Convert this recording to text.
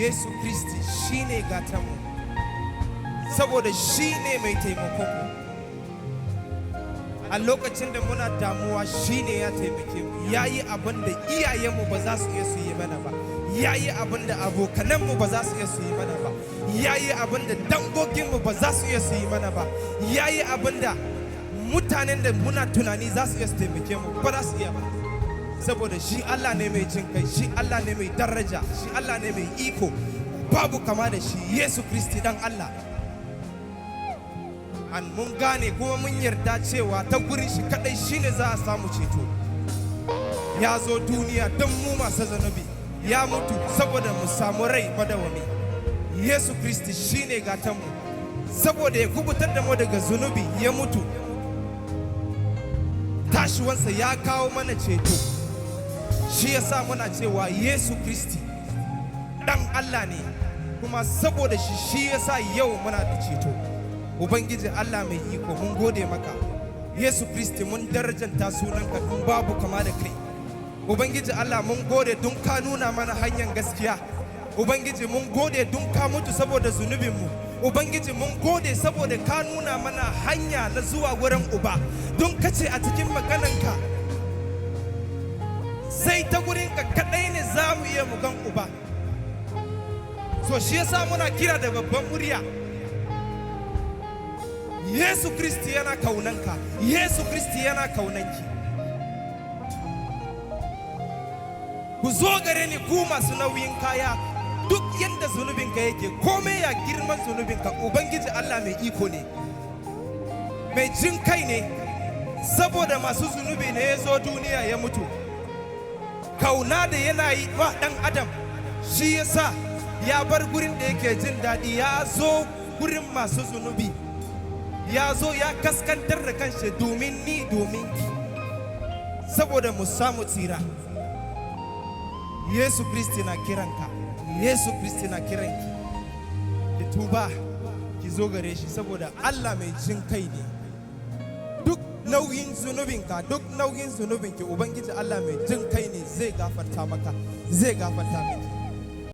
Yesu Kristi shine gatanmu, saboda shine mai taimakonmu. A lokacin da muna damuwa shine ya taimake mu, yayi abin da iyayenmu ba za su iya su yi mana ba, yayi abin da abokananmu ba za su iya su yi mana ba, yayi abin da dangoginmu ba za su iya su yi mana ba, yayi abin da mutanen da muna tunani za su iya su taimake mu ba za su iya ba. Saboda shi Allah ne mai jin kai, shi Allah ne mai daraja, shi Allah ne mai iko, babu kama da shi Yesu Kristi dan Allah. An mun gane kuma mun yarda cewa ta gurin shi kadai shine za a samu ceto. Ya zo duniya don mu masu zunubi, ya mutu saboda mu samu rai madawami. Yesu Kristi shine gatanmu, saboda ya kubutar da mu daga zunubi ya mutu. Tashiwansa ya kawo mana ceto. Shi yasa muna cewa Yesu Kristi dan Allah ne, kuma saboda shi yasa yau muna da ceto. Ubangiji Allah mai iko, mun gode maka Yesu Kristi, mun darajanta sunanka don babu kama da kai. Ubangiji Allah, mun gode don ka nuna mana hanyar gaskiya. Ubangiji mun gode don ka mutu saboda zunubinmu. Ubangiji mun gode saboda ka nuna mana hanya na zuwa wurin Uba, don kace a cikin magananka sai ta gurinka kadai ne za mu iya mu gan Uba. So shi yasa muna kira da babban murya, Yesu Kristi yana kaunanka, Yesu Kristi yana kaunanki. Ku zo gare ni ku masu nauyin kaya, duk yanda zunubinka yake, komai ya girman zunubinka, Ubangiji Allah mai iko ne, mai jin kai ne, saboda masu zunubi ne ya zo duniya ya mutu. Kauna da yana yi wa ɗan adam, shi yasa ya bar gurin da yake jin daɗi, ya zo gurin masu zunubi, ya zo ya kaskantar da kanshi domin ni, domin ki, saboda mu samu tsira. Yesu Kristi na kiranka, Yesu Kristi na kiranki, ki tuba ki zo gare shi, saboda Allah mai jin kai ne. Duk nauyin zunubinka, duk nauyin zunubinki, Ubangiji Allah mai jin kai ne, zai gafarta maka, zai gafarta miki.